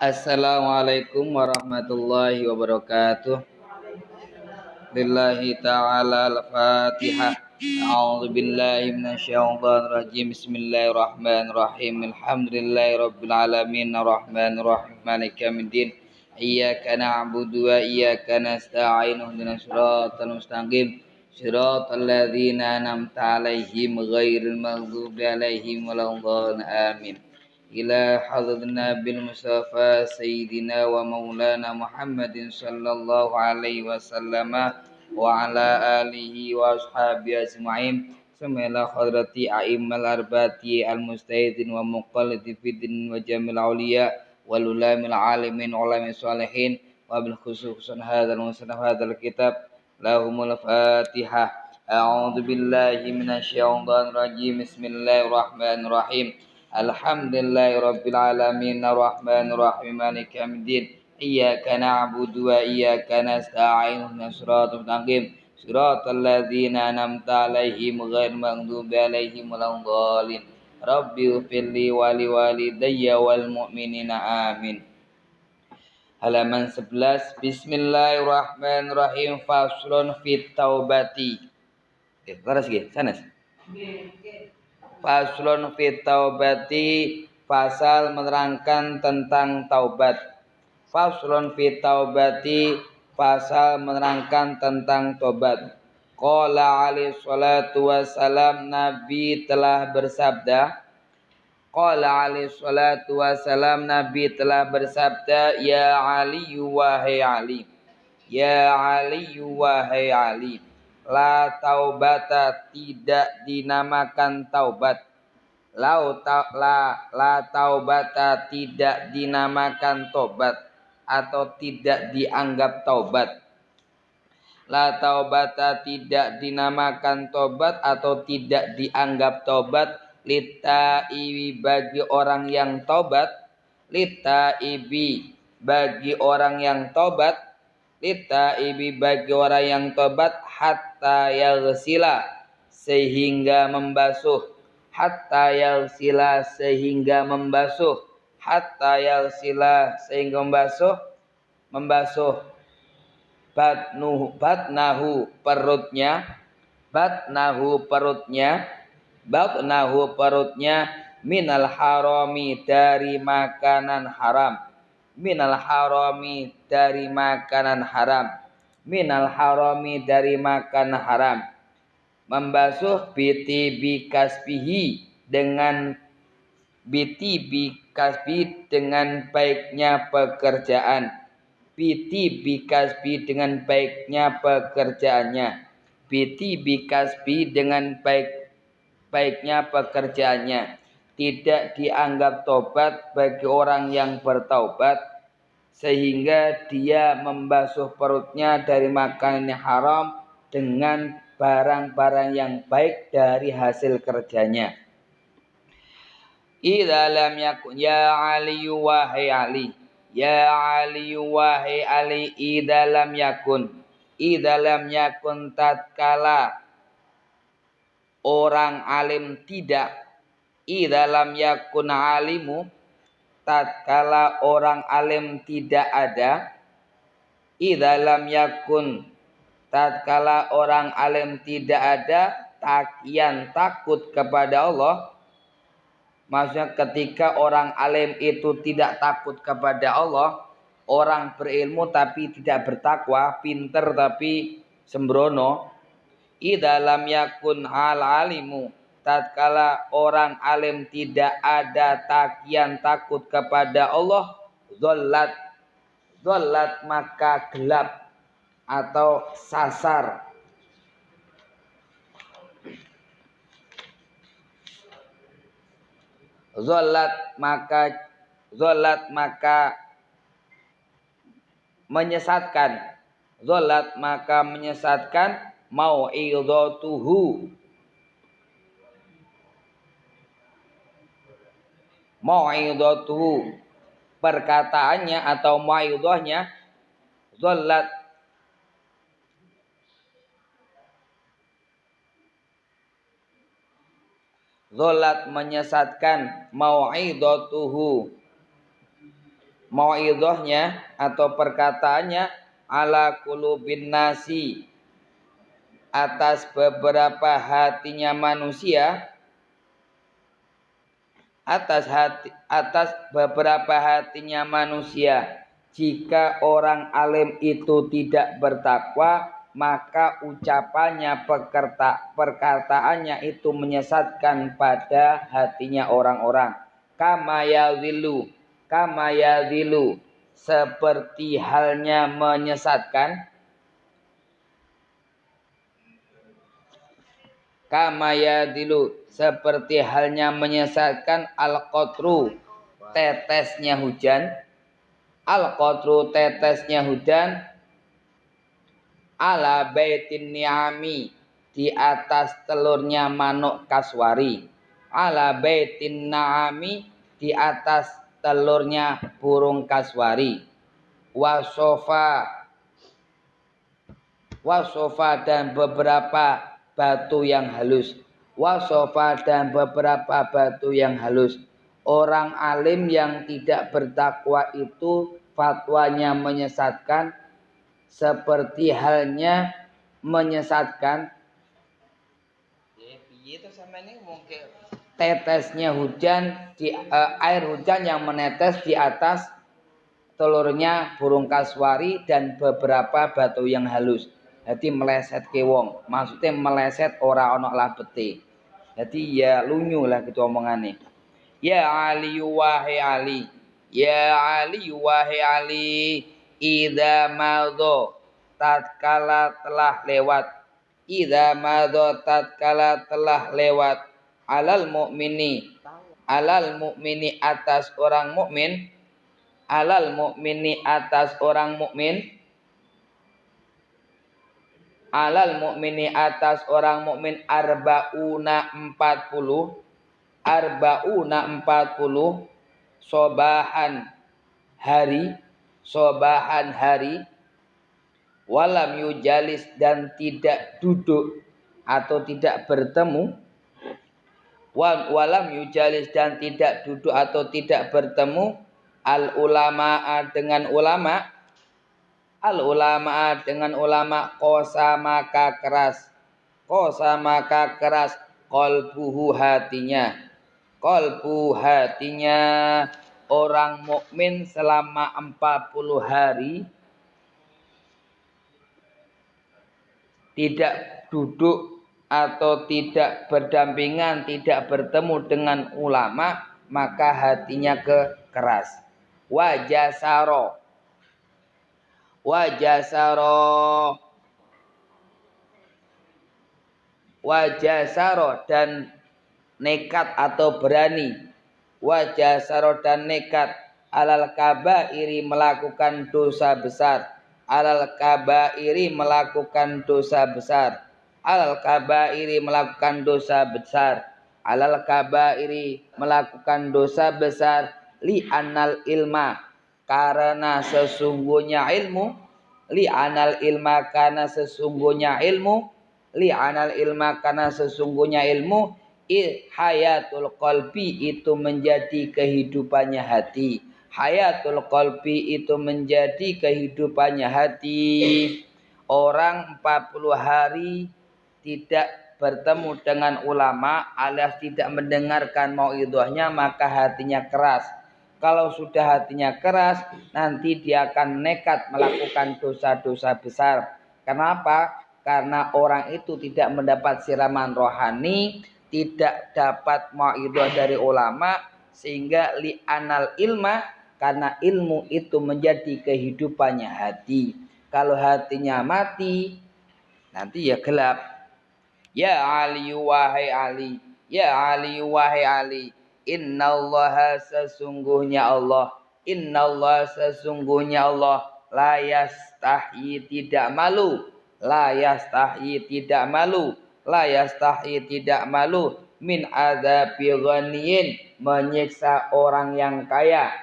Assalamualaikum warahmatullahi wabarakatuh. Lillahi ta'ala al-Fatihah. A'udzu billahi minasyaitonir rajim. Bismillahirrahmanirrahim. Alhamdulillahi rabbil alamin arrahmanir rahim maliki yaumiddin. Iyyaka na'budu wa iyyaka nasta'in. Ihdinas siratal mustaqim. Siratal ladzina an'amta 'alaihim ghairil maghdubi 'alaihim waladdallin. Amin. Ila hadrat Nabil Mustafa Sayyidina wa Maulana Muhammadin sallallahu alaihi wasallam wa ala alihi wa ashabihi ajma'in. Samaila hadrati a'immal arbati al-mustahidin wa muqallidi fiddin wa jamil awliya wal ulamil alimin ulami salihin wa bil khususan hadzal musannaf hadzal kitab lahumul fatihah. A'udzu billahi minasyaitonir rajim. Bismillahirrahmanirrahim. Alhamdulillahi rabbil alamin arrahmanir rahim maliki yaumiddin. Iyyaka na'budu wa iyyaka nasta'in. Ihdinas siratal mustaqim. Siratal ladzina an'amta 'alaihim ghairil maghdubi 'alaihim waladdallin. Rabbi ighfirli wa liwalidayya wal mu'minina amin. Halaman 11. Bismillahirrahmanirrahim. Faslun fit taubati. Laras nggih, sanes. Faslun fit taubati, pasal menerangkan tentang taubat. Faslun fit taubati, pasal menerangkan tentang taubat. Qala alaihi salatu wassalam, Nabi telah bersabda. Qala alaihi salatu wassalam, Nabi telah bersabda, ya Ali wahai Ali. Ya Ali wahai Ali. La taubata, tidak dinamakan taubat. La taubata, tidak dinamakan taubat atau tidak dianggap taubat. La taubata, tidak dinamakan taubat atau tidak dianggap taubat. Litaibi, bagi orang yang taubat. Litaibi, bagi orang yang taubat. Litaibi, bagi orang yang taubat. Hatta yaghsila, sehingga membasuh. Hatta yaghsila, sehingga membasuh. Hatta yaghsila, sehingga membasuh. Membasuh batnahu, perutnya. Batnahu, perutnya. Batnahu, perutnya. Minal harami, dari makanan haram. Minal harami, dari makanan haram. Minal harami, dari makanan haram. Membasuh biti kasbihi, dengan biti kasbi, dengan baiknya pekerjaan. Biti kasbi, dengan baiknya pekerjaannya. Biti kasbi, dengan baiknya pekerjaannya. Tidak dianggap tobat bagi orang yang bertaubat, sehingga dia membasuh perutnya dari makanan yang haram dengan barang-barang yang baik dari hasil kerjanya. Idza lam yakun, ya Ali wahai Ali. Ya Ali wahai Ali. Idza lam yakun. Idza lam yakun, tatkala orang alim tidak. Idza lam yakun alimu, tatkala orang alim tidak ada. Idza lam yakun, tatkala orang alim tidak ada. Takian, takut kepada Allah. Maksudnya ketika orang alim itu tidak takut kepada Allah. Orang berilmu tapi tidak bertakwa, pinter tapi sembrono. Idza lam yakun al alimu, tatkala orang alim tidak ada takian, takut kepada Allah. Dhallat, maka gelap atau sasar. Dhallat, maka menyesatkan. Dhallat, maka menyesatkan. Mau'idhatuhu, perkataannya atau mau'idhahnya. Dhallat, Zolat menyesatkan, mau'idatuhu mau'idahnya atau perkataannya, ala qulubin nasi atas beberapa hatinya manusia, atas beberapa hatinya manusia. Jika orang alim itu tidak bertakwa, maka ucapannya, perkataannya itu menyesatkan pada hatinya orang-orang. Kama yadhilu, seperti halnya menyesatkan, kama yadhilu, seperti halnya menyesatkan, al-qatru, tetesnya hujan, al-qatru, tetesnya hujan, ala baitin ni'ami, di atas telurnya manuk kaswari, ala baitin na'ami, di atas telurnya burung kaswari, wasofa dan beberapa batu yang halus, wasofa dan beberapa batu yang halus. Orang alim yang tidak bertakwa itu fatwanya menyesatkan, seperti halnya menyesatkan tetesnya hujan di air hujan yang menetes di atas telurnya burung kaswari dan beberapa batu yang halus. Jadi meleset ke wong, maksudnya meleset ora ono labete. Jadi ya lunyu lah gitu omongane. Ya Ali wahai Ali, ya Ali wahai Ali, idza madho tatkala telah lewat, idza madho tatkala telah lewat, alal mukmini atas orang mukmin, alal mukmini atas orang mukmin, alal mukmini atas orang mukmin, arbauna 40, arbauna 40, sobahan hari, sobahan hari, walam yujalis dan tidak duduk atau tidak bertemu, walam yujalis dan tidak duduk atau tidak bertemu, al ulama dengan ulama, al ulama dengan ulama, kosa maka keras, kosa maka keras, qalbuhu hatinya, qalbu hatinya orang mukmin selama 40 hari tidak duduk atau tidak berdampingan, tidak bertemu dengan ulama, maka hatinya keras. Wajasaro, wajasaro, wajasaro dan nekat atau berani, wajasaro dan nekat, alal kabairi melakukan dosa besar, alal kabairi melakukan dosa besar, alal kabairi melakukan dosa besar, alal kabairi melakukan dosa besar, li anal ilma karena sesungguhnya ilmu, li anal ilma karena sesungguhnya ilmu, li anal ilma karena sesungguhnya ilmu, hayatul qalbi itu menjadi kehidupannya hati, hayatul qalbi itu menjadi kehidupannya hati. Orang 40 hari tidak bertemu dengan ulama alias tidak mendengarkan mauidhahnya, maka hatinya keras. Kalau sudah hatinya keras, nanti dia akan nekat melakukan dosa-dosa besar. Kenapa? Karena orang itu tidak mendapat siraman rohani, tidak dapat mauidhah dari ulama, sehingga li anal ilma, karena ilmu itu menjadi kehidupannya hati. Kalau hatinya mati, nanti ya gelap. Ya Ali wahai Ali, ya Ali wahai Ali, innallaha sesungguhnya Allah, innallaha sesungguhnya Allah, la yastahyi tidak malu, la yastahyi tidak malu, la yastahyi tidak malu, min adzabi ghaniyin menyiksa orang yang kaya,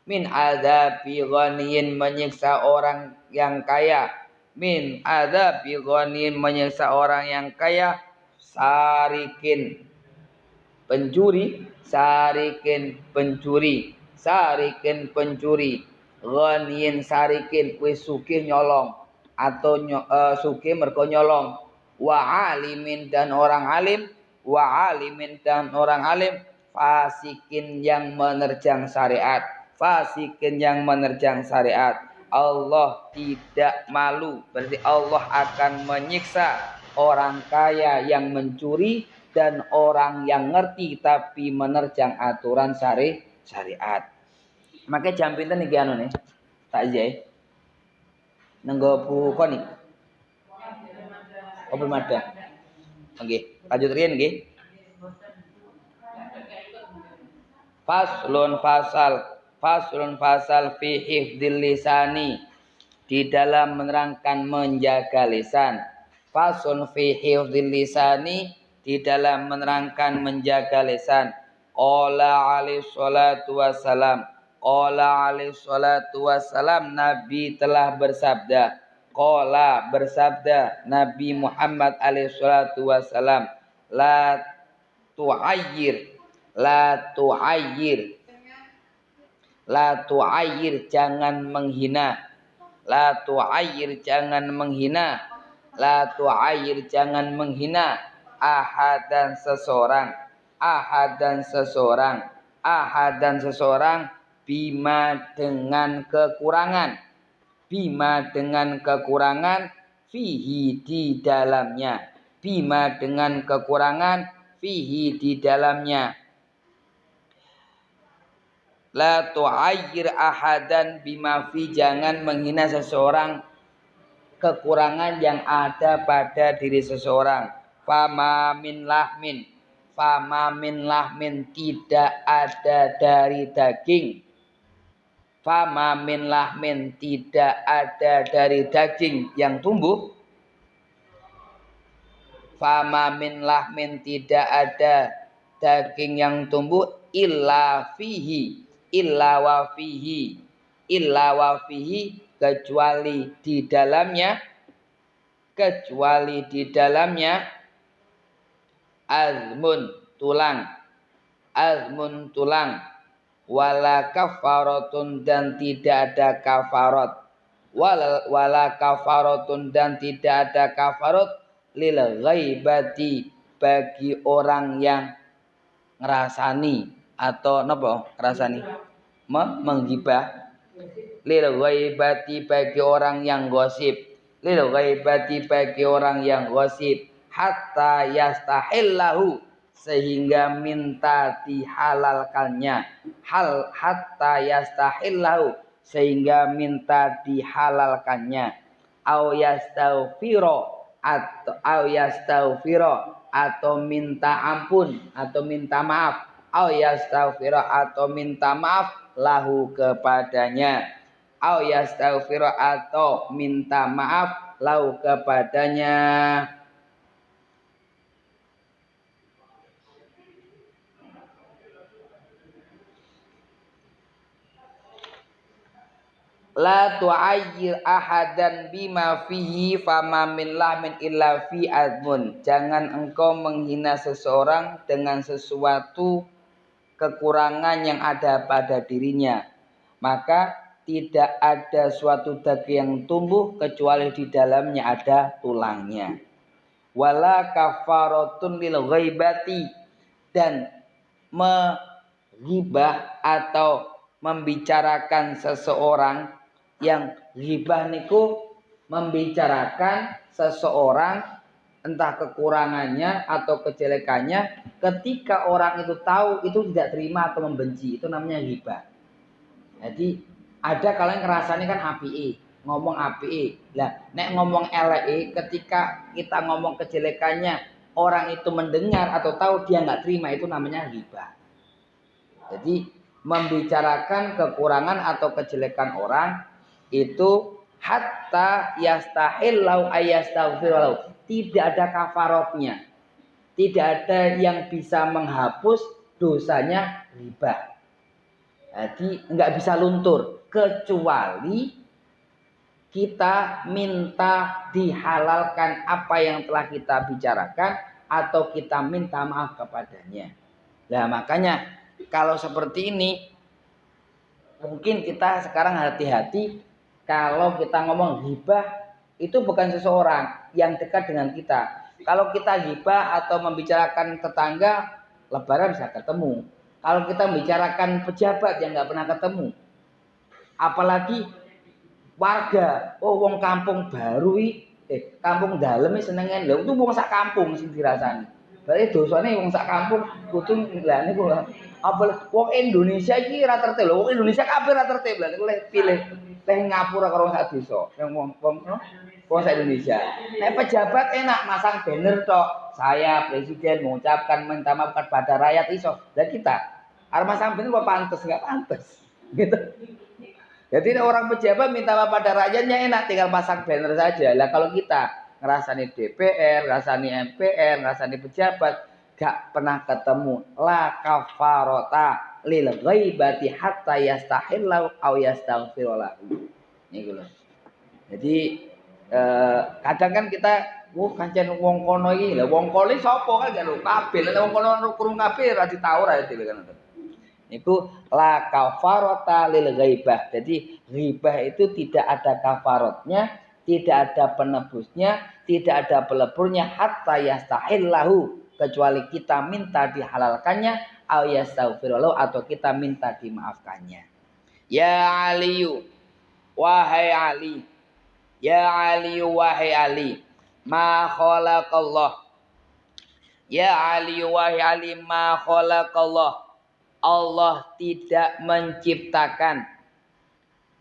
min adzabi ghaniyin menyiksa orang yang kaya, min adzabi ghaniyin menyiksa orang yang kaya, sarikin pencuri, sarikin pencuri, sarikin pencuri, ghaniyin sarikin wis sugih nyolong atau sugih mergo nyolong, wa alimin dan orang alim, wa alimin dan orang alim, fasikin yang menerjang syariat, fasikin yang menerjang syariat. Allah tidak malu, berarti Allah akan menyiksa orang kaya yang mencuri dan orang yang ngerti tapi menerjang aturan syariat. Makanya jam pinten iki anu nih. Tak jai. Nenggo Bu Koni. Oh belum ada. Oke, lanjut riyen nggih. Faslun fasal fi hifdzil lisani, di dalam menerangkan menjaga lisan. Faslun fi hifdzil lisani, di dalam menerangkan menjaga lisan. Qala alaihi salatu wassalam, qala alaihi salatu wassalam, Nabi telah bersabda. Qala bersabda Nabi Muhammad alaihi salatu wassalam, la tu'ayyir, la tu'ayyir, la tu'ayyir, jangan menghina, la tu'ayyir, jangan menghina, la tu'ayyir, jangan menghina, ahadan seseorang, ahadan seseorang, ahadan seseorang, bima dengan kekurangan, bima dengan kekurangan, fihi di dalamnya, bima dengan kekurangan, fihi di dalamnya. La tu'ayyir ahadan bima fi, jangan menghina seseorang kekurangan yang ada pada diri seseorang. Fama min lahmin, fama min lahmin, tidak ada dari daging. Fama min lahmin, tidak ada dari daging yang tumbuh. Fama min lahmin, tidak ada daging yang tumbuh, illa fihi, illa wa fihi, illa wa fihi, kecuali di dalamnya, kecuali di dalamnya, azmun tulang, azmun tulang, wala kafaratun, dan tidak ada kafarat, wala kafaratun, dan tidak ada kafarat, lil ghaibati, bagi orang yang ngerasani atau napa ngerasani menggibah, lil ghaibati, bagi orang yang gosip, lil ghaibati, bagi orang yang gosip, hatta yastahillahu, sehingga minta dihalalkannya, hal hatta yastahillahu, sehingga minta dihalalkannya, au yastaghfiro, atau yastaghfiro, atau minta ampun atau minta maaf, au yastaghfira, atau minta maaf, lahu kepadanya, au yastaghfira, atau minta maaf, lahu kepadanya. La tu'ayyir ahadan bima fihi fama min lahmin illa fi admun, jangan engkau menghina seseorang dengan sesuatu kekurangan yang ada pada dirinya, maka tidak ada suatu daging yang tumbuh kecuali di dalamnya ada tulangnya. Wala kafaratun lil ghaibati, dan menghibah atau membicarakan seseorang, yang ghibah niku membicarakan seseorang entah kekurangannya atau kejelekannya, ketika orang itu tahu itu tidak terima atau membenci, itu namanya ghibah. Jadi ada kalau yang ngerasanya kan apike, ngomong apike. Lah nek ngomong eleke, ketika kita ngomong kejelekannya, orang itu mendengar atau tahu dia nggak terima, itu namanya ghibah. Jadi membicarakan kekurangan atau kejelekan orang itu hatta yastahillau ayastaghfirullah, tidak ada kafaratnya, tidak ada yang bisa menghapus dosanya ghibah. Jadi nggak bisa luntur kecuali kita minta dihalalkan apa yang telah kita bicarakan atau kita minta maaf kepadanya. Nah, makanya kalau seperti ini mungkin kita sekarang hati-hati kalau kita ngomong ghibah itu bukan seseorang yang dekat dengan kita. Kalau kita ghibah atau membicarakan tetangga, lebaran bisa ketemu. Kalau kita membicarakan pejabat yang nggak pernah ketemu, apalagi warga, oh wong kampung baru kampung dalem senengen lho, itu wong sak kampung sing dirasani. Berarti dosane wong sak kampung kudu lah niku apa wong Indonesia iki ra tertib lho, wong Indonesia kabeh ra tertib lha niku pilih teh ngapura karo sak desa. Yang wong sak Indonesia. Nek pejabat enak masang banner tok. Saya presiden mengucapkan minta maaf kepada rakyat iso. Lah kita arep masang banner kok pantes enggak pantes. Gitu. Jadi orang pejabat minta maaf pada rakyatnya enak, tinggal pasang banner saja. Lah kalau kita ngerasani DPR, ngerasani MPR, ngerasani pejabat, gak pernah ketemu. La kafarota lil ghaibati hatta yastahillau aw yastaghfiru lahu. Niku lho. Jadi kadang kan kita kancen wong kono iki. Lah wong kono sapa kan gak lho kabeh. Lah wong kono krungu kabeh ra ditau ra dhewe kan. Itu la kafarata lil ghaibah. Jadi ghibah itu tidak ada kafaratnya, tidak ada penebusnya, tidak ada peleburnya hatta yastahillahu, kecuali kita minta dihalalkannya au yastaghfirullah atau kita minta dimaafkannya. Ya Aliyu, wahai Ali. Ya Aliyu, wahai Ali. Ma khalaqallah. Ya Aliyu, wahai Ali, ma khalaqallah. Allah tidak menciptakan.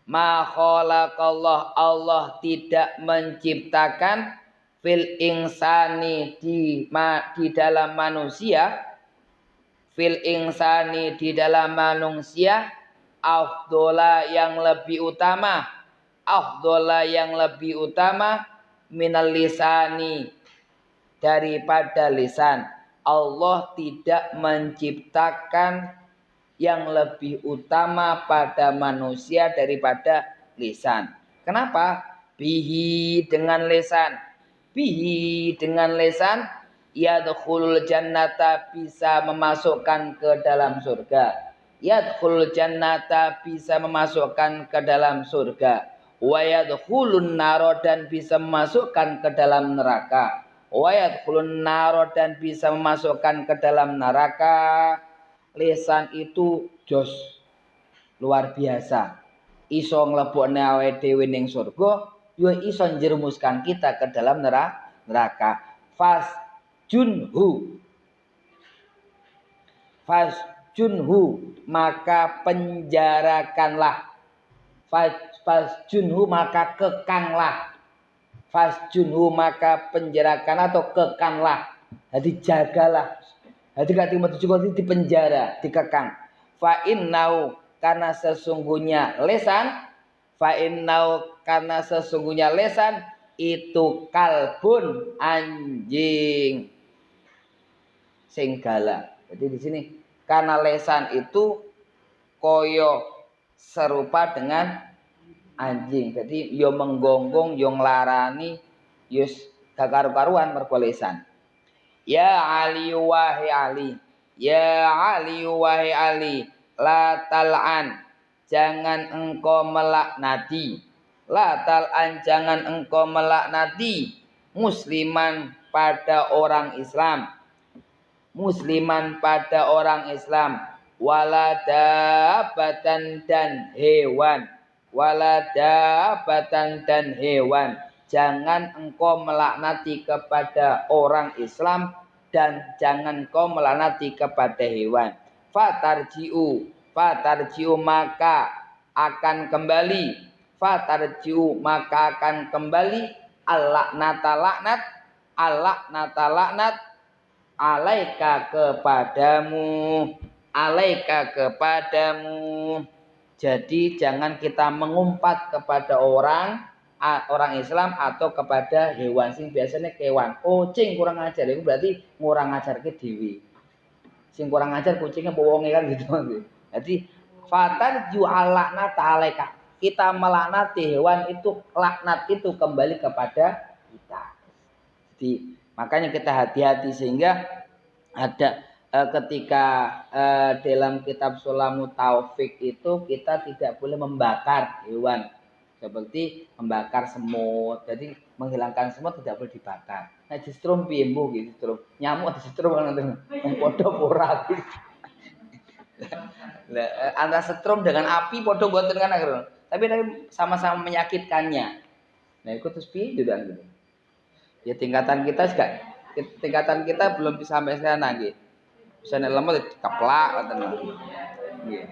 Ma khalaqallah, Allah tidak menciptakan fil insani di dalam manusia, fil insani di dalam manusia afdola yang lebih utama, afdola yang lebih utama minal lisani daripada lisan. Allah tidak menciptakan yang lebih utama pada manusia daripada lisan. Kenapa? Bihi dengan lisan. Bihi dengan lisan yadkhulul jannata bisa memasukkan ke dalam surga. Yadkhulul jannata bisa memasukkan ke dalam surga. Wa yadkhulun naro dan bisa memasukkan ke dalam neraka. Wa yadkhulun naro dan bisa memasukkan ke dalam neraka. Lisan itu jos luar biasa. Iso nglebokne awake dhewe ning surga, yo iso njerumuskan kita ke dalam neraka. Fasjunhu. Fasjunhu, maka penjarakanlah. Fasjunhu, maka kekanglah. Fasjunhu, maka penjarakan atau kekanglah. Jadi jagalah. Jadi gak terima tujuh di penjara, dikekang. Fa innau, karena sesungguhnya lesan, fa innau, karena sesungguhnya lesan itu kalbun, anjing sing galak. Jadi di sini karena lesan itu koyo serupa dengan anjing. Jadi yo menggonggong, yo nglarani, yo gak karu-karuan mergo lesan. Ya Ali, wahai Ali. Ya Ali, wahai Ali. La tal'an, jangan engkau melaknati. La tal'an, jangan engkau melaknati. Musliman pada orang Islam. Musliman pada orang Islam. Waladabatan dan hewan. Waladabatan dan hewan. Jangan engkau melaknati kepada orang Islam dan jangan engkau melaknati kepada hewan. Fatarji'u, fatarji'u maka akan kembali. Fatarji'u maka akan kembali. Al-laknata laknat, al-laknata laknat, alaika kepadamu, alaika kepadamu. Jadi jangan kita mengumpat kepada orang Islam atau kepada hewan sing biasanya kewan. Kucing kurang ajar itu berarti ngurang ajar ke dewi. Sing kurang ajar kucingnya bowonge kan gitu. Jadi fatar ju'alakna ta'alaika. Kita melaknati hewan itu, laknat itu kembali kepada kita. Jadi makanya kita hati-hati sehingga ada ketika dalam kitab Sulamut Taufik itu kita tidak boleh membakar hewan seperti membakar semut. Jadi menghilangkan semut tidak boleh dibakar. Nah distrum piye mbuh gitu distrum. Nyamuk distrum kan ngoten. Wong padha ora. Antara setrum dengan api padha mboten kan akhirnya. Tapi sama-sama menyakitkannya. Nah itu terus piye juga gitu. Ya tingkatan kita belum bisa sampai sana gitu. Bisa nek lemot keplak ngoten. Nggih.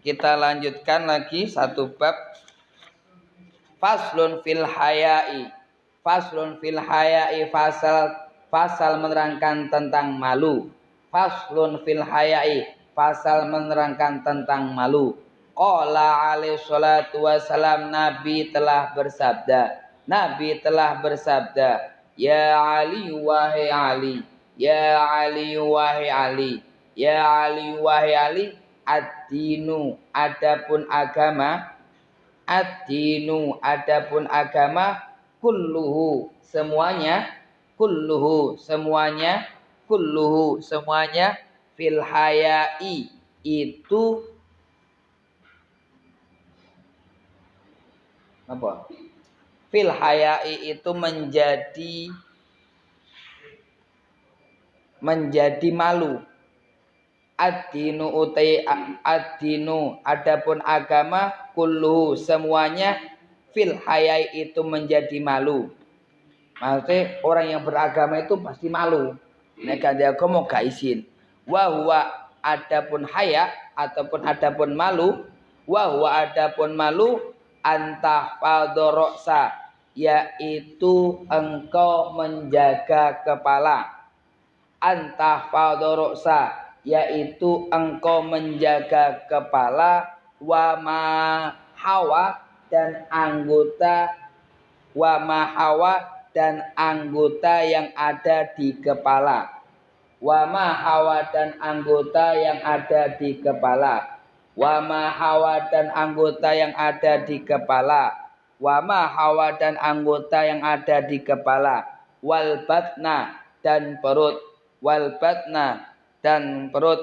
Kita lanjutkan lagi satu bab. Faslun fil haya'i. Faslun fil haya'i pasal menerangkan tentang malu. Faslun fil haya'i pasal menerangkan tentang malu. Qala alaihi salatu wasalam, Nabi telah bersabda. Nabi telah bersabda, ya Ali wahai Ali, ya Ali wahai Ali, ya Ali wahai Ali, ad-dinu adapun agama, ad-dinu adapun agama, kulluhu semuanya, kulluhu semuanya, kulluhu semuanya, fil haya'i itu apa? Fil haya'i itu menjadi malu. Ad-dinu utai ad-dinu adapun agama, kulluhu semuanya, fil hayai itu menjadi malu. Maksudnya orang yang beragama itu pasti malu. Nek agama gak izin. Wa huwa adapun haya ataupun adapun malu, wa huwa adapun malu, antah fadoroksa yaitu engkau menjaga kepala. Antah fadoroksa yaitu engkau menjaga kepala, wama hawa dan anggota, wama hawa dan anggota yang ada di kepala, wama hawa dan anggota yang ada di kepala, wama hawa dan anggota yang ada di kepala, wama hawa dan anggota yang ada di kepala, wal batna dan perut, wal batna dan perut,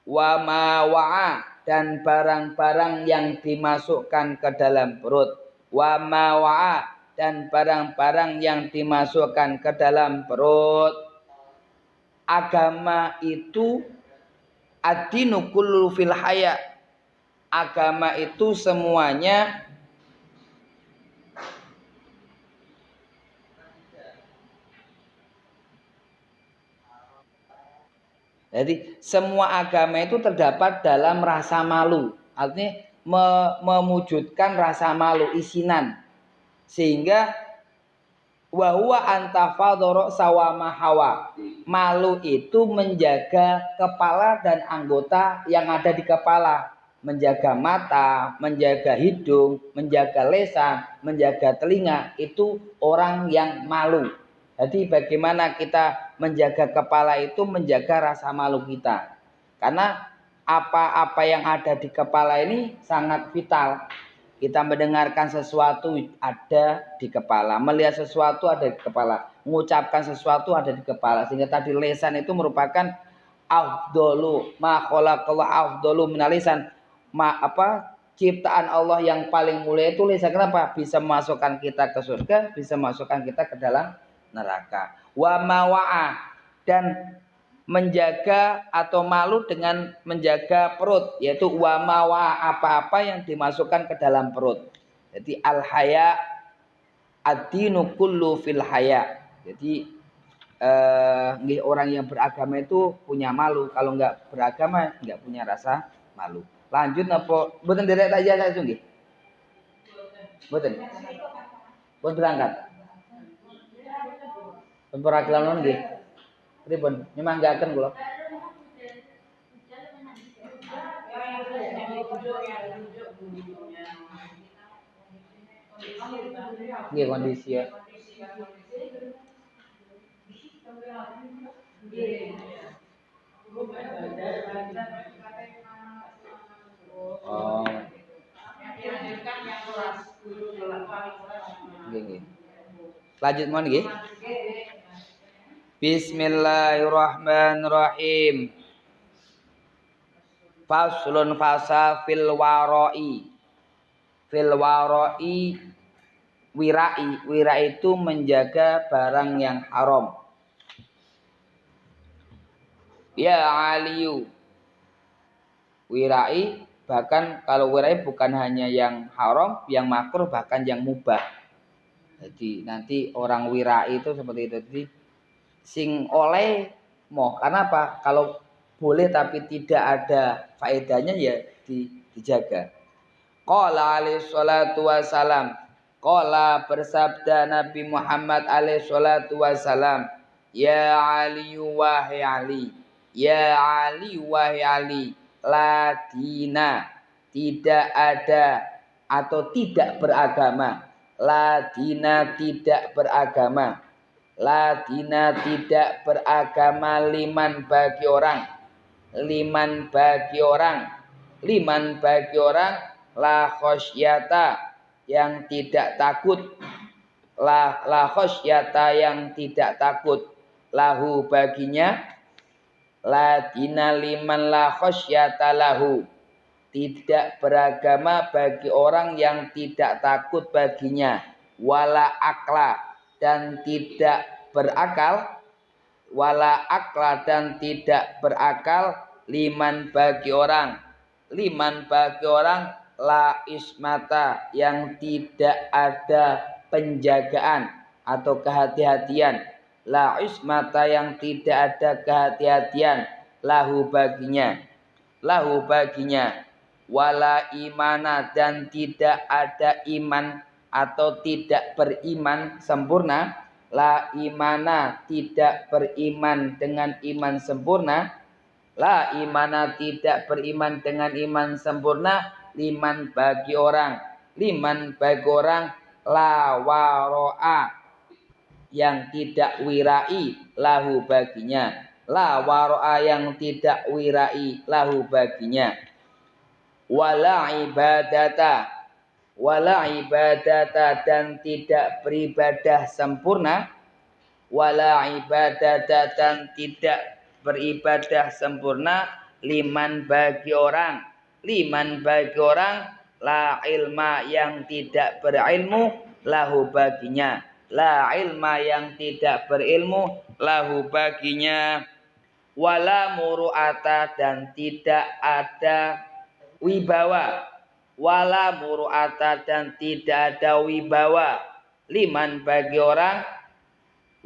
wa ma wa'a dan barang-barang yang dimasukkan ke dalam perut, wa ma wa'a dan barang-barang yang dimasukkan ke dalam perut. Agama itu ad-dinu kullu fil haya, agama itu semuanya jadi semua agama itu terdapat dalam rasa malu. Artinya memujudkan rasa malu, isinan. Sehingga wahwa antafadoro sawama hawa. Malu itu menjaga kepala dan anggota yang ada di kepala. Menjaga mata, menjaga hidung, menjaga lesan, menjaga telinga. Itu orang yang malu. Jadi bagaimana kita menjaga kepala itu menjaga rasa malu kita. Karena apa-apa yang ada di kepala ini sangat vital. Kita mendengarkan sesuatu ada di kepala, melihat sesuatu ada di kepala, mengucapkan sesuatu ada di kepala. Sehingga tadi lesan itu merupakan afdolu ma khalaqallahu afdolu minal lisan. Ciptaan Allah yang paling mulia itu lisan. Kenapa? Bisa memasukkan kita ke surga, bisa memasukkan kita ke dalam neraka. Wa mawa'a dan menjaga atau malu dengan menjaga perut, yaitu wa mawa'a apa-apa yang dimasukkan ke dalam perut. Jadi al haya ad-dinu kullu fil haya. Jadi orang yang beragama itu punya malu, kalau enggak beragama enggak punya rasa malu. Lanjut napa mboten derek tak ijazah itu nggih? Mboten. Pun berangkat. Pun perwakilan non nggih. Pripun? Nyemanggaken kula. Nggih kondisi ya. Oh. Lanjut mon nggih. Bismillahirrahmanirrahim. Faslun fasa fil waroi. Fil waroi wirai. Wirai itu menjaga barang yang haram. Ya aliyu. Wirai, bahkan kalau wirai bukan hanya yang haram, yang makruh, bahkan yang mubah. Jadi nanti orang wirai itu seperti itu. Jadi sing oleh moh, karena apa? Kalau boleh tapi tidak ada faedahnya ya dijaga. Qala alaihi salatu wassalam. Qala bersabda Nabi Muhammad alaihi salatu wassalam. Ya Ali wahai Ali. Ya Ali wahai Ali. La dina. Tidak ada atau tidak beragama. La dina tidak beragama. La dina tidak beragama liman bagi orang. Liman bagi orang. Liman bagi orang. La khosyata yang tidak takut. La khosyata yang tidak takut. Lahu baginya. La dina liman la khosyata lahu. Tidak beragama bagi orang yang tidak takut baginya. Wala akla dan tidak berakal. Wala akla dan tidak berakal. Liman bagi orang. Liman bagi orang la ismata yang tidak ada penjagaan atau kehati-hatian. La ismata yang tidak ada kehati-hatian. Lahu baginya. Lahu baginya. Wala imana dan tidak ada iman atau tidak beriman sempurna. La imana tidak beriman dengan iman sempurna. La imana tidak beriman dengan iman sempurna. Liman bagi orang. Liman bagi orang. La waro'a yang tidak wirai lahu baginya. La waro'a yang tidak wirai lahu baginya. Wala ibadata. Wala ibadata dan tidak beribadah sempurna. Wala ibadata dan tidak beribadah sempurna liman bagi orang. Liman bagi orang la ilma yang tidak berilmu lahu baginya. La ilma yang tidak berilmu lahu baginya. Wala muru'ata dan tidak ada wibawa. Wala muru'ata dan tidak ada wibawa. Liman bagi orang.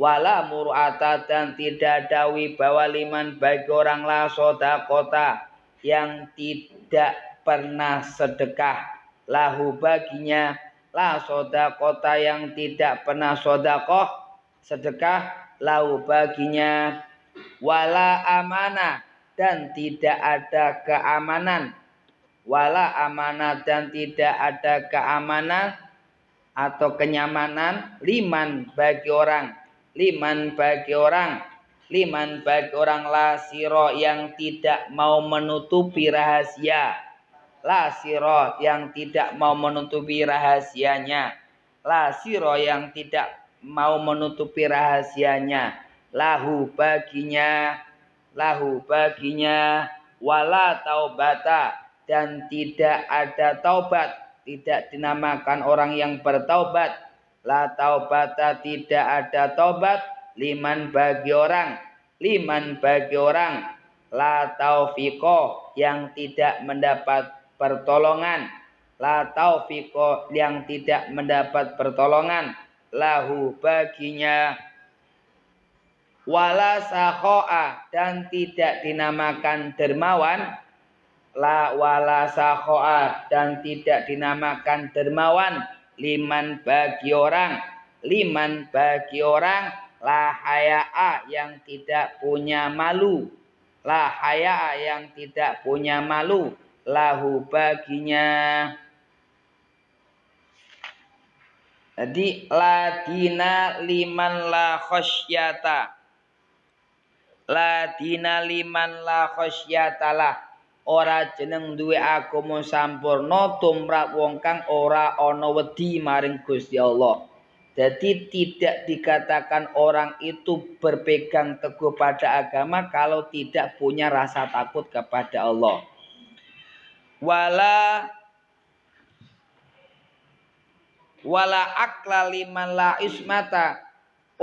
Wala mur'ata dan tidak ada wibawa liman bagi orang la sodakota yang tidak pernah sedekah. Lahu baginya la sodakota yang tidak pernah sodakoh sedekah. Lahu baginya. Wala amanah dan tidak ada keamanan. Wala amanah dan tidak ada keamanan atau kenyamanan liman bagi orang. Liman bagi orang. Liman bagi orang la siro yang tidak mau menutupi rahasia. La siro yang tidak mau menutupi rahasianya. La siro yang tidak mau menutupi rahasianya. Lahu baginya. Lahu baginya. Wala taubata dan tidak ada taubat. Tidak dinamakan orang yang bertaubat. La taubata tidak ada taubat liman bagi orang. Liman bagi orang. La taufiqo yang tidak mendapat pertolongan. La taufiqo yang tidak mendapat pertolongan. Lahu baginya. Wala sakho'a dan tidak dinamakan dermawan. La wala sakho'a dan tidak dinamakan dermawan. Liman bagi orang. Liman bagi orang. La haya'a yang tidak punya malu. La haya'a yang tidak punya malu. Lahu baginya. Jadi la dina liman la khosyata. La dina liman la khosyatalah. Ora jeneng duwe agama sampurna tumrap wong kang ora ana wedi maring Gusti Allah. Jadi tidak dikatakan orang itu berpegang teguh pada agama kalau tidak punya rasa takut kepada Allah. Wala akla liman la ismata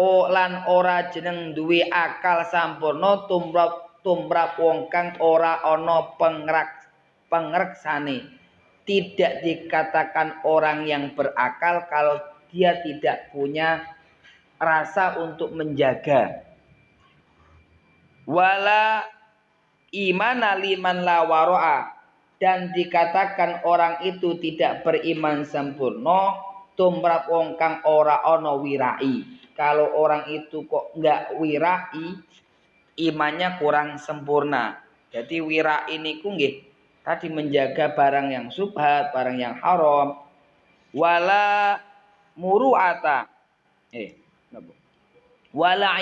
lan ora jeneng duwe akal sampurna tumrap wong kang ora ana pengreksane. Tidak dikatakan orang yang berakal kalau dia tidak punya rasa untuk menjaga. Wala imana liman la waro'a, dan dikatakan orang itu tidak beriman sempurna tumrap wong kang ora ana wirai. Kalau orang itu kok enggak wirai, imannya kurang sempurna. Jadi wirai niku nggih tadi menjaga barang yang subhat, barang yang haram. Wala muru'ata. Wala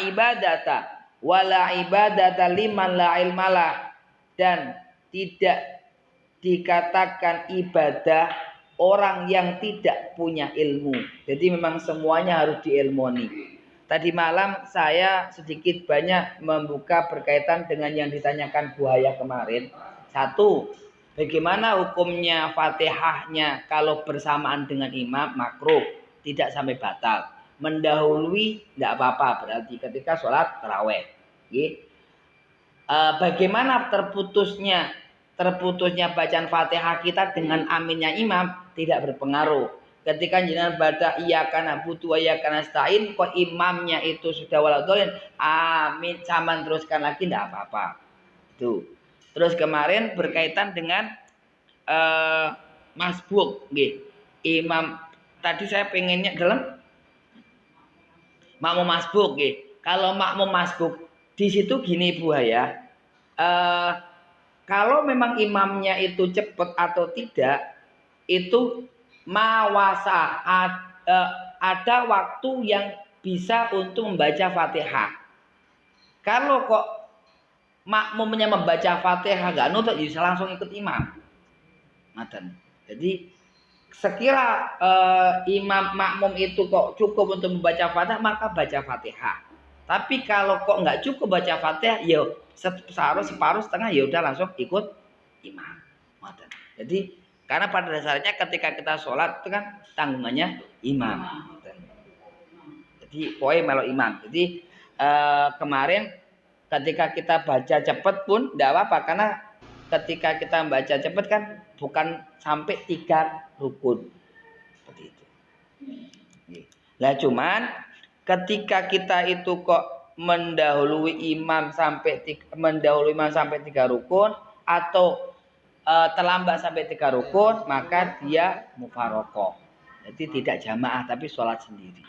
ibadata liman la ilmalah, dan tidak dikatakan ibadah orang yang tidak punya ilmu. Jadi memang semuanya harus diilmoni. Tadi malam saya sedikit banyak membuka berkaitan dengan yang ditanyakan Buaya kemarin. Satu, bagaimana hukumnya Fatihahnya kalau bersamaan dengan imam? Makruh, tidak sampai batal. Mendahului tidak apa-apa, berarti ketika sholat tarawih. Bagaimana terputusnya bacaan Fatihah kita dengan aminnya imam? Tidak berpengaruh. Ketika jenengan baca iyyaka na'budu wa iyyaka nasta'in, kok imamnya itu sudah waladhdallin, amin sama teruskan lagi tidak apa-apa. Itu. Terus kemarin berkaitan dengan masbuk, imam tadi saya pengennya dalam makmum masbuk, kalau makmum masbuk di situ gini Buaya, kalau memang imamnya itu cepat atau tidak, itu mawasa ada waktu yang bisa untuk membaca Fatihah. Kalau kok makmumnya membaca Fatihah nggak nutut, bisa langsung ikut imam. Jadi sekira imam makmum itu kok cukup untuk membaca Fatihah, maka baca Fatihah. Tapi kalau kok nggak cukup baca Fatihah, ya separuh setengah, ya udah langsung ikut imam. Jadi karena pada dasarnya ketika kita sholat itu kan tanggungannya imam. Jadi poin melo imam. Jadi kemarin ketika kita baca cepat pun tidak apa-apa, karena ketika kita baca cepat kan bukan sampai 3 rukun. Seperti itu. Lah cuman ketika kita itu kok mendahului imam sampai 3 rukun atau terlambat sampai 3 rukun, maka dia mufarokoh. Jadi tidak jamaah tapi sholat sendiri.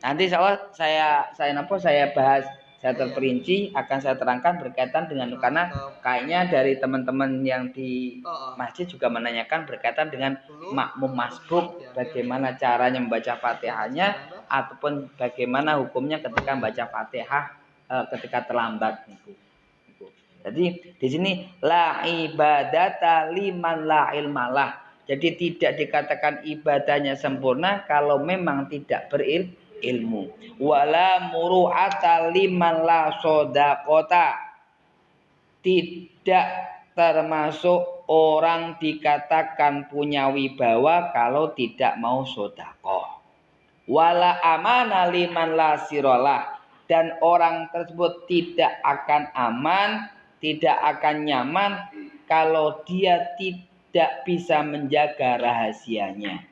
Nanti saya bahas, saya terperinci akan saya terangkan berkaitan dengan, karena kayaknya dari teman-teman yang di masjid juga menanyakan berkaitan dengan makmum masbuk, bagaimana caranya membaca Fatihahnya ataupun bagaimana hukumnya ketika membaca Fatihah ketika terlambat. Jadi di sini la ibadata liman la ilmalah. Jadi tidak dikatakan ibadahnya sempurna kalau memang tidak berilmu. Wala muru'ata liman la sodaqota. Tidak termasuk orang dikatakan punya wibawa kalau tidak mau sodaqoh. Wala amana liman la sirolah. Dan orang tersebut tidak akan aman, tidak akan nyaman kalau dia tidak bisa menjaga rahasianya.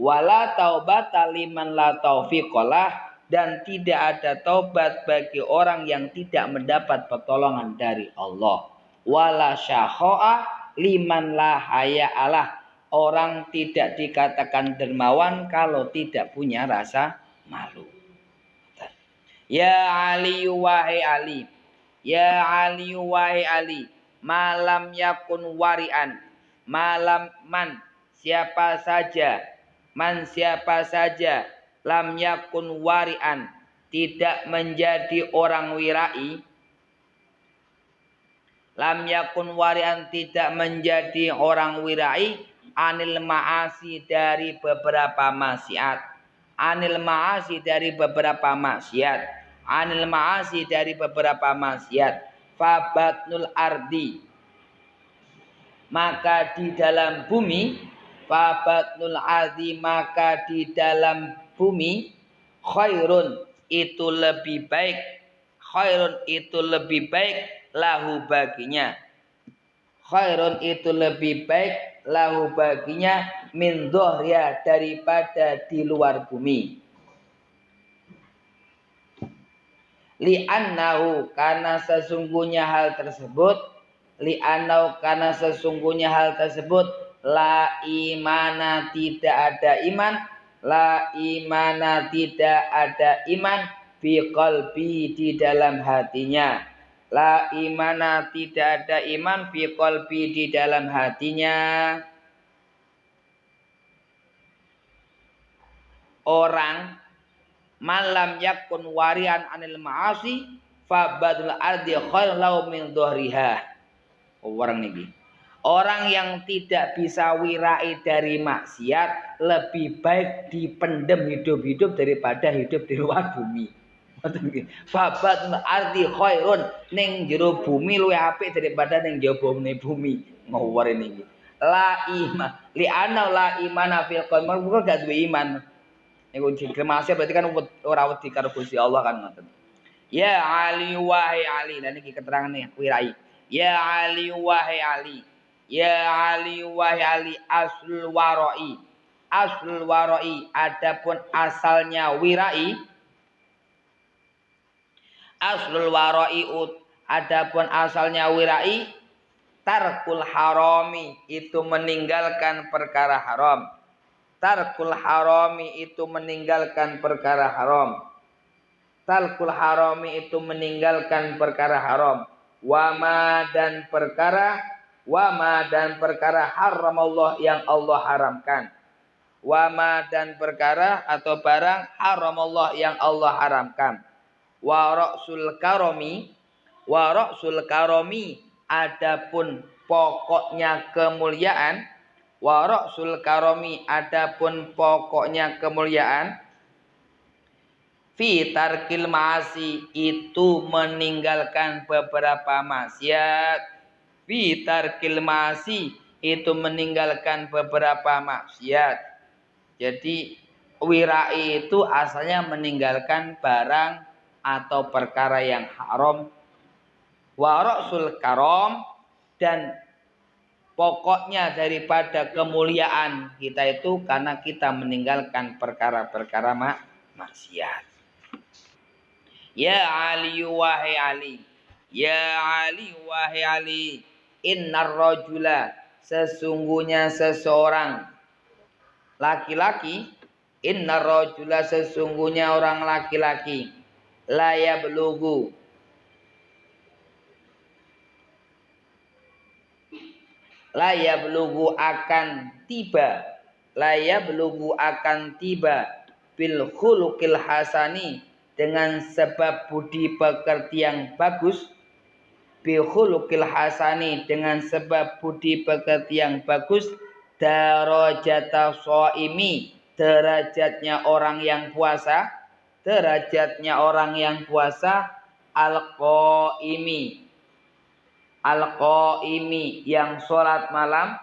Wala taubata liman la taufiqolah, dan tidak ada taubat bagi orang yang tidak mendapat pertolongan dari Allah. Wala syakho'a liman la haya'alah, orang tidak dikatakan dermawan kalau tidak punya rasa malu. Ya Ali wahai Ali, ya Ali wahai Ali, malam yakun warian, malam man siapa saja, lam yakun warian, tidak menjadi orang wirai, lam yakun warian, tidak menjadi orang wirai, anil ma'asi, dari beberapa maksiat, anil ma'asi dari beberapa maksiat, anil ma'asi dari beberapa maksiat, fabatnul ardi maka di dalam bumi, fabatnul ardi maka di dalam bumi, khairun itu lebih baik, khairun itu lebih baik lahu baginya, khairun itu lebih baik lahu baginya min dhuhriya daripada di luar bumi. Li'annahu karena sesungguhnya hal tersebut, li'annahu karena sesungguhnya hal tersebut, la imana tidak ada iman, la imana tidak ada iman fi qalbi di dalam hatinya, la imana tidak ada iman fi qalbi di dalam hatinya. Orang malam yakun warian anil ma'asi fabadul ardi khairun lahu min dhuhriha. Orang ini, orang yang tidak bisa wirai dari maksiat lebih baik dipendem hidup-hidup daripada hidup di luar bumi. Fabadul ardi khairun, ning jero bumi luwih apik daripada ning jabone bumi. Ngawur ini. La iman li ana la imana fil qalbi, gak duwe iman. Iku dikremasi berarti kan ora wedi karo Gusti Allah kan ngoten. Ya Ali wahai Ali, lan iki keterangane wirai. Ya Ali wahai Ali. Ya Ali wahai Ali aslul warai. Aslul warai adapun asalnya wirai. Aslul warai adapun asalnya wirai tarkul harami itu meninggalkan perkara haram. Tarkul harami itu meninggalkan perkara haram. Tarkul harami itu meninggalkan perkara haram. Wama dan perkara haramallah yang Allah haramkan. Wama dan perkara atau barang haramallah yang Allah haramkan. Wa ra'sul karami adapun pokoknya kemuliaan. Wa ra'sul karami adapun pokoknya kemuliaan fi tarkil ma'asi itu meninggalkan beberapa maksiat. Fi tarkil ma'asi itu meninggalkan beberapa maksiat. Jadi wirai itu asalnya meninggalkan barang atau perkara yang haram. Wa ra'sul karam dan pokoknya daripada kemuliaan kita itu karena kita meninggalkan perkara-perkara maksiat. Ya Ali wahai Ali. Ya Ali wahai Ali. Innar rajula sesungguhnya seseorang laki-laki, innar rajula sesungguhnya orang laki-laki la yablughu la yablughu akan tiba, la yablughu akan tiba bil khuluqil hasani dengan sebab budi pekerti yang bagus, bil khuluqil hasani dengan sebab budi pekerti yang bagus, darajata shaimi derajatnya orang yang puasa, derajatnya orang yang puasa, al-qaimi al-qaimi yang sholat malam,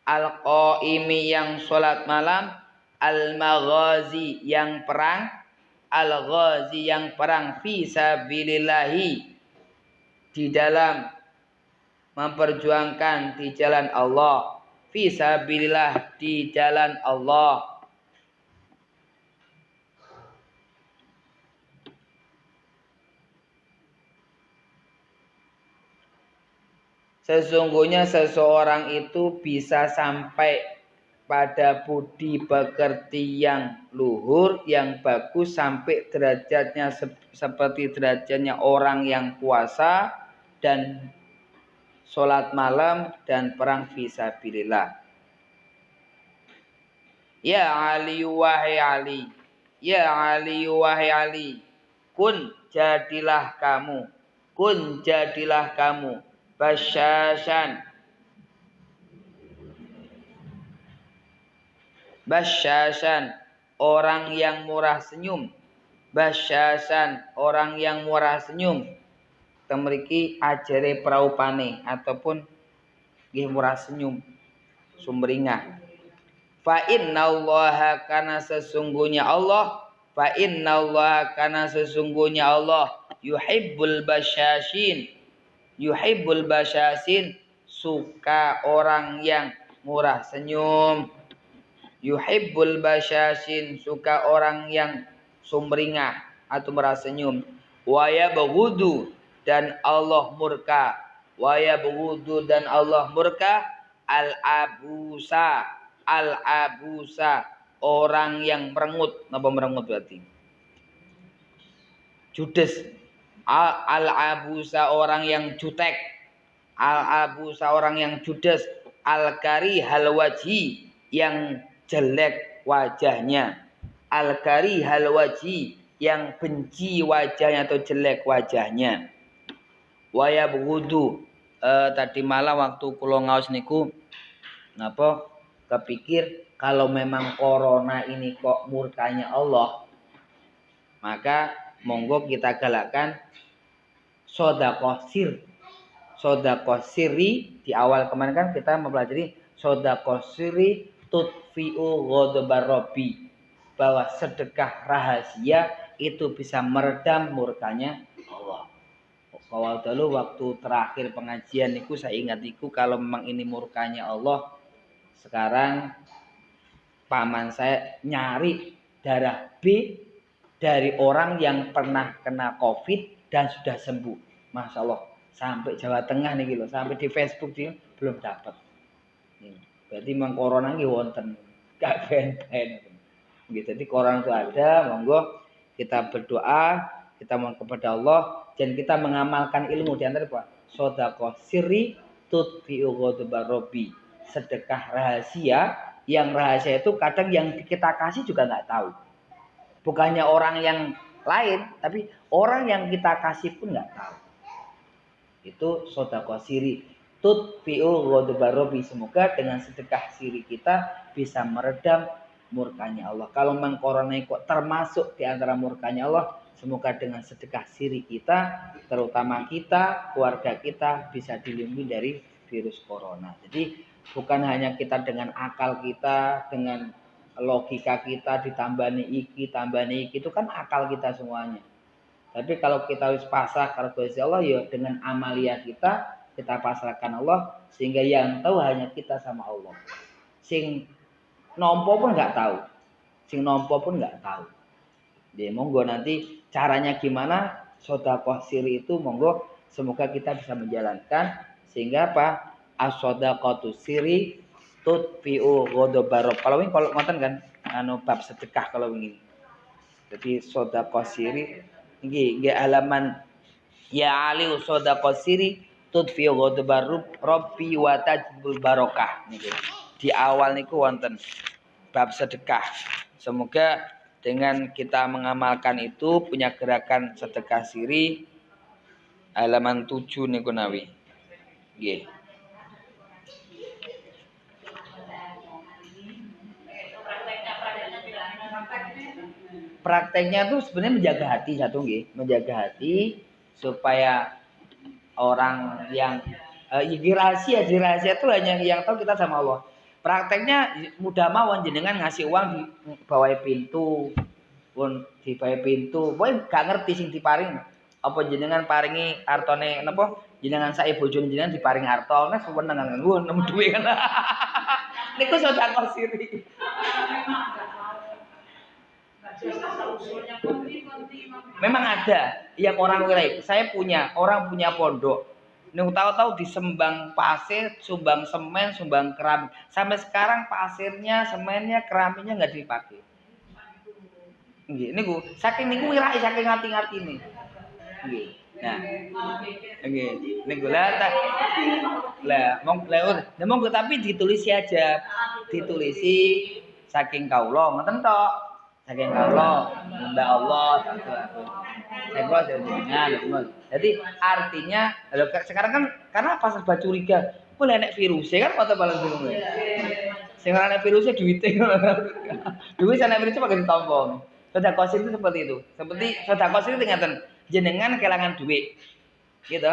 al-qaimi yang sholat malam, al-maghazi yang perang, al-ghazi yang perang fi sabilillahi di dalam memperjuangkan di jalan Allah, fi sabilillah di jalan Allah. Sesungguhnya seseorang itu bisa sampai pada budi pekerti yang luhur, yang bagus, sampai derajatnya seperti derajatnya orang yang puasa dan sholat malam dan perang fisabilillah. Ya Ali wahai Ali. Ya Ali wahai Ali. Kun jadilah kamu. Kun jadilah kamu. Basyashan orang yang murah senyum. Basyasan, orang yang murah senyum. Temriki ajare praupane ataupun nggih murah senyum, sumringah. Fa innallaha kana sesungguhnya Allah, fa innallaha kana sesungguhnya Allah yuhibbul basyasin. Yuhibbul basyasin, suka orang yang murah senyum. Yuhibbul basyasin, suka orang yang sumringah atau murah senyum. Wa yabghudu, dan Allah murka. Wa yabghudu, dan Allah murka al-abusa. Al-abusa, orang yang merengut. Napa merengut berarti? Judes. Al-abusa, orang yang jutek. Al-abusa, orang yang judes. Al-kari halwaji, yang jelek wajahnya. Al-kari halwaji, yang benci wajahnya atau jelek wajahnya. Waya begudu. Tadi malam waktu kula ngaos niku napa kepikir kalau memang corona ini kok murkanya Allah, maka monggo kita galakkan sedekah sir. Sedekah siri di awal kemarin kan kita mempelajari sedekah siri tutfi'u ghadabar rabbi, bahwa sedekah rahasia itu bisa meredam murkanya Allah. Kalau dulu waktu terakhir pengajian niku saya ingat niku kalau memang ini murkanya Allah, sekarang paman saya nyari darah B dari orang yang pernah kena COVID dan sudah sembuh. Masya Allah, sampai Jawa Tengah nih loh, sampai di Facebook dia belum dapat. Berarti memang corona ini wonten, gak ben-ben. Jadi corona itu ada, monggo kita berdoa, kita mohon kepada Allah, dan kita mengamalkan ilmu di antara apa? Sedekah sirri tutfi'u ghadabar rabbi. Sedekah rahasia, yang rahasia itu kadang yang kita kasih juga nggak tahu. Bukannya orang yang lain, tapi orang yang kita kasih pun nggak tahu. Itu sedekah siri tutfi'u ghadabar rabbi. Semoga dengan sedekah siri kita bisa meredam murkanya Allah. Kalau memang corona kok termasuk di antara murkanya Allah, semoga dengan sedekah siri kita, terutama kita, keluarga kita bisa dilindungi dari virus corona. Jadi bukan hanya kita dengan akal kita, dengan logika kita ditambani iki, itu kan akal kita semuanya. Tapi kalau kita harus pasrah kalau Allah, ya dengan amalia kita pasrahkan Allah, sehingga yang tahu hanya kita sama Allah. Sing nompo pun nggak tahu, sing nompo pun nggak tahu. Jadi monggo nanti caranya gimana sedekah siri itu, monggo semoga kita bisa menjalankan sehingga apa? As-shadaqatu siri tutfi'u ghadabar. Kalau ini kalau ngoten kan bab sedekah kalau ini. Jadi sedekah siri nggih halaman ya ali sedekah siri tutfi'u ghadabar rabbi wa tajbul barokah niki. Di awal niku wonten bab sedekah. Semoga dengan kita mengamalkan itu punya gerakan sedekah siri halaman 7 niku nawi. Nggih. Prakteknya tuh sebenarnya menjaga hati satu nggih, menjaga hati supaya orang yang rahasia itu hanya yang tahu kita sama Allah. Prakteknya mudah mawon jenengan ngasih uang di bawah pintu, pun di bawah pintu. Boy gak ngerti sing diparing. Apa jenengan paringi artone napa? Jenengan sae bojone jenengan diparing arto, nek seneng nganggo nemu duwe kan. Niku sedekah siri. Memang ada yang orang wilayah. Saya punya orang punya pondok. Nih tahu-tahu disembang pasir, sumbang semen, sumbang keramik. Sampai sekarang pasirnya, semennya, keramiknya nggak dipakai. Nggih, niku saking niku wirai saking ngati-ngati nih. Nggih. Nah. Nggih, niku monggo tapi ditulisi aja. Ditulisi saking kaula ngoten tok. Saking kaula, Mbak Allah, saya jenengan. Jadi artinya sekarang kan karena apa serba curiga. Boleh nek virusnya kan mata paling bingung. Sing ora nek virusnya duwite ngono. Duit nek virusnya pakai ditompong. Sedekah itu seperti itu. Seperti sedekah itu ngaten, jenengan kelangan duit. Gitu.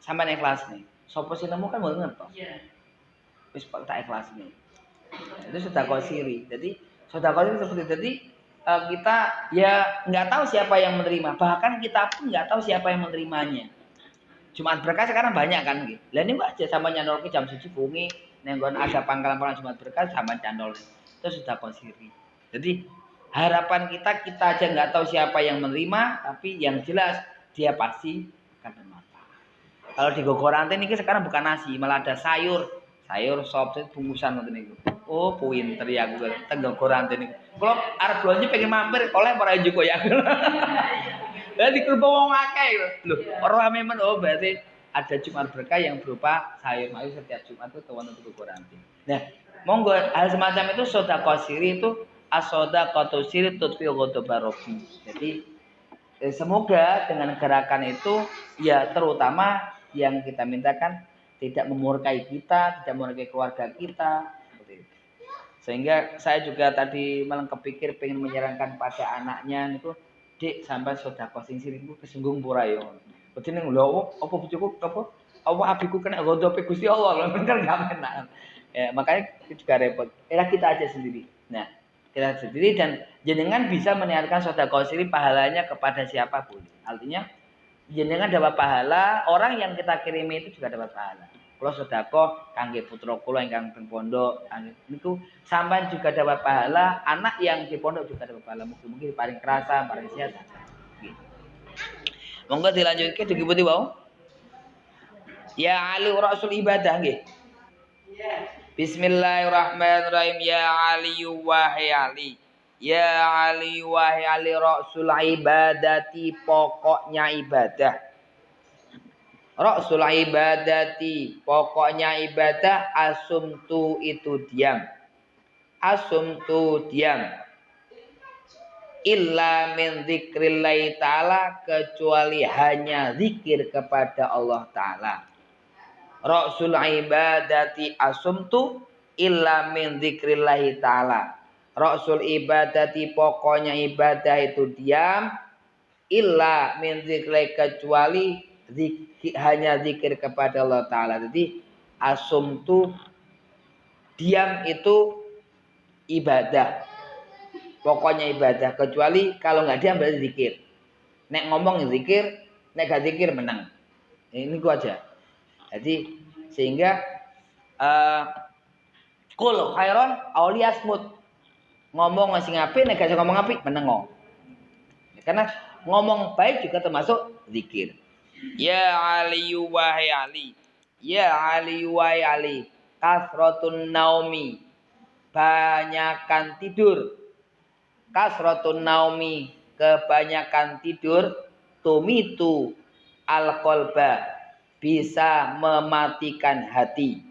Sampai ikhlas nih. Sopo sing nemu kan mboten ngertos. Wis tak ikhlas nih. Itu sedekah siri. Jadi sedekah itu seperti jadi kita ya nggak tahu siapa yang menerima. Bahkan kita pun nggak tahu siapa yang menerimanya. Jumat berkah sekarang banyak kan gitu. Lah ini aja sama nyandol ke jam 7 bungi nenggon ada pangkalan-pangkalan Jumat berkah sama candol. Itu sudah konsiri. Jadi harapan kita aja nggak tahu siapa yang menerima, tapi yang jelas dia pasti akan bermanfaat. Kalau di Gogoranten ini sekarang bukan nasi, malah ada sayur sop bungkusan ngoten niku. Oh, pinter ya aku teng Gogoranten niku. Kalau arep belanja pengen mampir oleh para Joko ya. Lah dikerba wong akeh lho. Lho, ora memang berarti ada Jumat berkah yang berupa sayur-mayur setiap Jumat itu wonten di Gogoranten. Nah, monggo hal semacam itu sedekah siri itu as-shadaqatu siri tutfi ghadabarobi. Jadi semoga dengan gerakan itu ya terutama yang kita mintakan tidak memurkai kita, tidak memurkai keluarga kita seperti itu. Sehingga saya juga tadi malah kepikir pengen menyarankan pada anaknya itu, Dik sampai sedekah sing siri iku kesunggung pura yo. Berarti ning lho apa bojoku apa abiku kena ghadabe Gusti Allah lho kan gak enak. Ya, makanya itu juga repot. Kita aja sendiri. Nah, kita sendiri dan jenengan bisa meniatkan sedekah siri pahalanya kepada siapapun. Artinya jenengan dapat pahala, orang yang kita kirimi itu juga dapat pahala. Kalau sedekah kangge putra kula ingkang teng pondok, niku sampean juga dapat pahala, anak yang di pondok juga dapat pahala. Mungkin paling kerasa, paling sehat. Gitu. Monggo dilanjutke dikiputi wau. Ya Ali rasul ibadah nggih. Bismillahirrahmanirrahim. Ya Ali wahai Ali. Ya Ali wahai Ali rasul ibadati pokoknya ibadah. Rasul ibadati pokoknya ibadah asumtu itu diam. Asumtu diam. Illa min dzikrillahi ta'ala kecuali hanya zikir kepada Allah Ta'ala. Rasul ibadati asumtu illa min dzikrillahi ta'ala. Rasul ibadati pokoknya ibadah itu diam illa min dzikrillahi kecuali hanya zikir kepada Allah Ta'ala. Jadi asumtu diam itu ibadah. Pokoknya ibadah kecuali kalau nggak diam berarti zikir. Nek ngomong zikir, nek gak zikir menang. Ini gua aja. Jadi sehingga kul khairon auliasmut ngomong sing apik nek gak ngomong apik meneng. Karena ngomong baik juga termasuk zikir. Ya Ali wahai Ali. Ya Ali wahai Ali. Kasratun naumi. Banyakan tidur. Kasratun naumi. Kebanyakan tidur. Tumitu al-qalba. Bisa mematikan hati.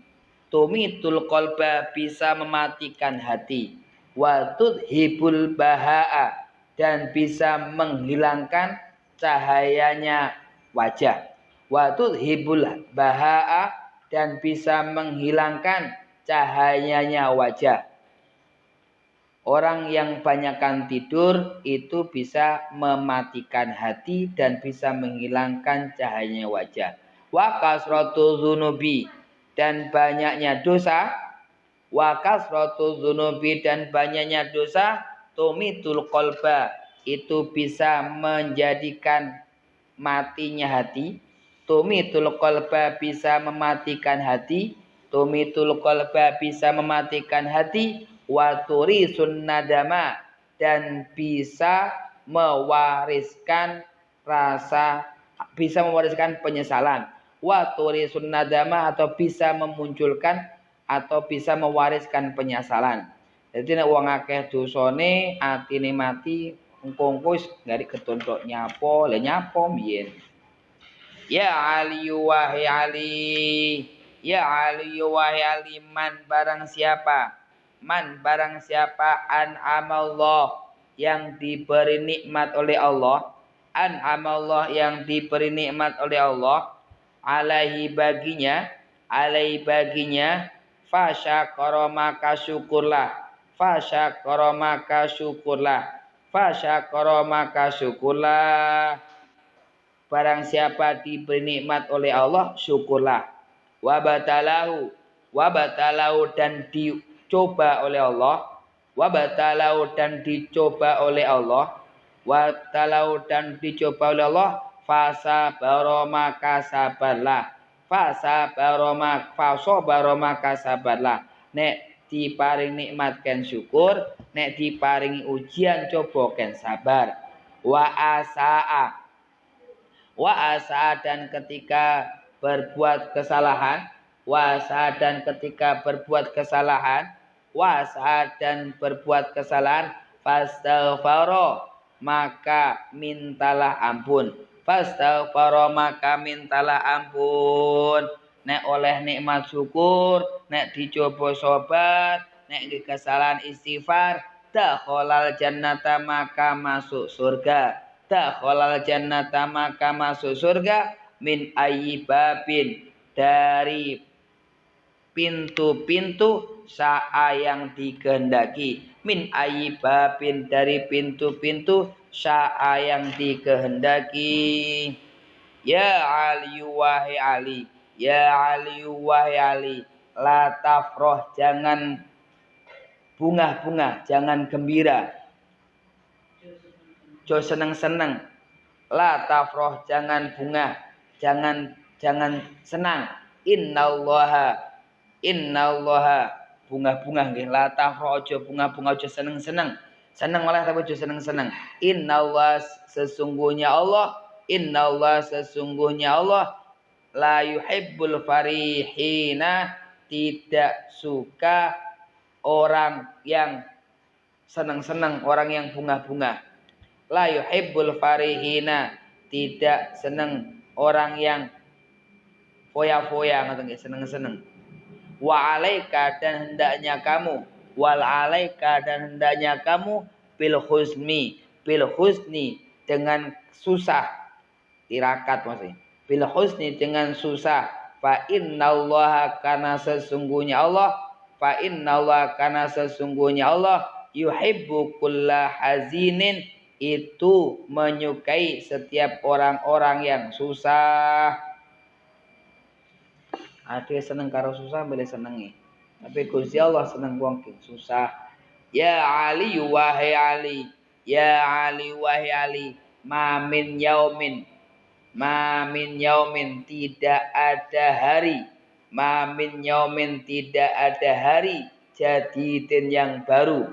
Tumitul qalba bisa mematikan hati. Wa tudhibul baha'a dan bisa menghilangkan cahayanya wajah. Wa tudhibul baha'a dan bisa menghilangkan cahayanya wajah. Orang yang banyakkan tidur itu bisa mematikan hati dan bisa menghilangkan cahayanya wajah. Wa kasratu dzunubi dan banyaknya dosa. Wa kasratu dzunubi dan banyaknya dosa tumitul qalba itu bisa menjadikan matinya hati. Tumitul qalba bisa mematikan hati. Tumitul qalba bisa mematikan hati. Wa turisun nadama dan bisa mewariskan penyesalan. Wa turisun nadama atau bisa memunculkan atau bisa mewariskan penyesalan. Jadi nek wong akeh dosane atine mati engko wis gari ketontok nyapo, mbiyen. Ya Ali wahai Ali. Ya Ali wahai Ali man barang siapa an'amallah yang diberi nikmat oleh Allah. An'amallah yang diberi nikmat oleh Allah alaihi baginya alai baginya, fasyakara maka syukurlah, fasyakara maka syukurlah, fasyakara maka syukurlah. Barang siapa diberi nikmat oleh Allah, syukurlah. Wabatalahu dan dicoba oleh Allah, wabatalahu dan dicoba oleh Allah, wabatalahu dan dicoba oleh Allah, fasabara maka sabarlah, fasabara maka sabarlah. Nek diparing nikmat ken syukur, nek diparingi ujian coba ken sabar. Wa asa dan ketika berbuat kesalahan, wasa dan ketika berbuat kesalahan, wasa dan berbuat kesalahan, fastaghfara maka mintalah ampun, fastaghfara maka mintalah ampun. Nek oleh nikmat syukur, nek dicoba sobat, nek kesalahan istighfar, dakhalal jannata maka masuk surga. Dakhalal jannata maka masuk surga, min ayyi babin dari pintu-pintu sa'a yang dikehendaki, min ayyi babin dari pintu-pintu sa'a yang dikehendaki. Ya Ali wahai Ali, ya Ali wahai Ali, la tafroh jangan bunga-bunga, jangan gembira, jo seneng-seneng. La tafroh jangan bunga, jangan senang. Innallaha bunga-bunga nggih. La tafroh aja bunga-bunga, aja seneng-seneng. Seneng malah tapi aja seneng-seneng. Innallah sesungguhnya Allah, innallah sesungguhnya Allah la yuhibbul farihina tidak suka orang yang seneng-seneng, orang yang bunga-bunga. La yuhibbul farihina tidak seneng orang yang foya-foya ngoten nggih, seneng-seneng. Wa alaika dan hendaknya kamu, wal alaika dan hendaknya kamu bil husni dengan susah, tirakat maksudnya. Bil husni dengan susah. Fa innallaha kana sesungguhnya Allah, fa innallaha kana sesungguhnya Allah yuhibbu kulla hazinin itu menyukai setiap orang-orang yang susah. Ada seneng karo susah boleh senengi, tapi Gusti Allah seneng wong susah. Ya Ali wahai Ali, ya Ali wahai Ali, ma min yaumin tidak ada hari, ma min yaumin tidak ada hari jadidin yang baru.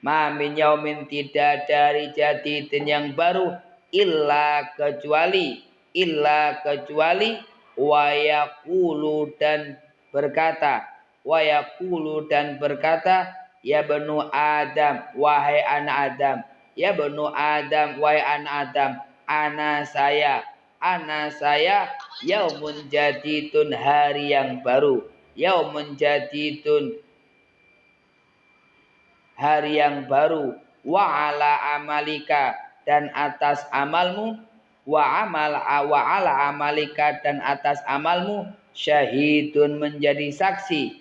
Ma min yaumin tidak dari jadidin yang baru illa kecuali wa yaqulu dan berkata ya banu Adam wahai anak Adam, ya banu Adam wahai anak Adam, ana saya yaumun jadidun hari yang baru, yaumun jadidun hari yang baru, wa ala amalika dan atas amalmu, wa ala amalika dan atas amalmu, syahidun menjadi saksi,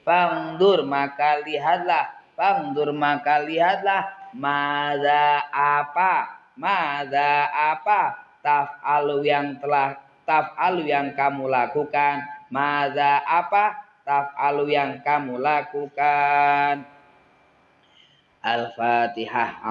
fangdur maka lihatlah, mada apa taf'alu yang kamu lakukan, mada apa taf'alu yang kamu lakukan. Al-Fatihah.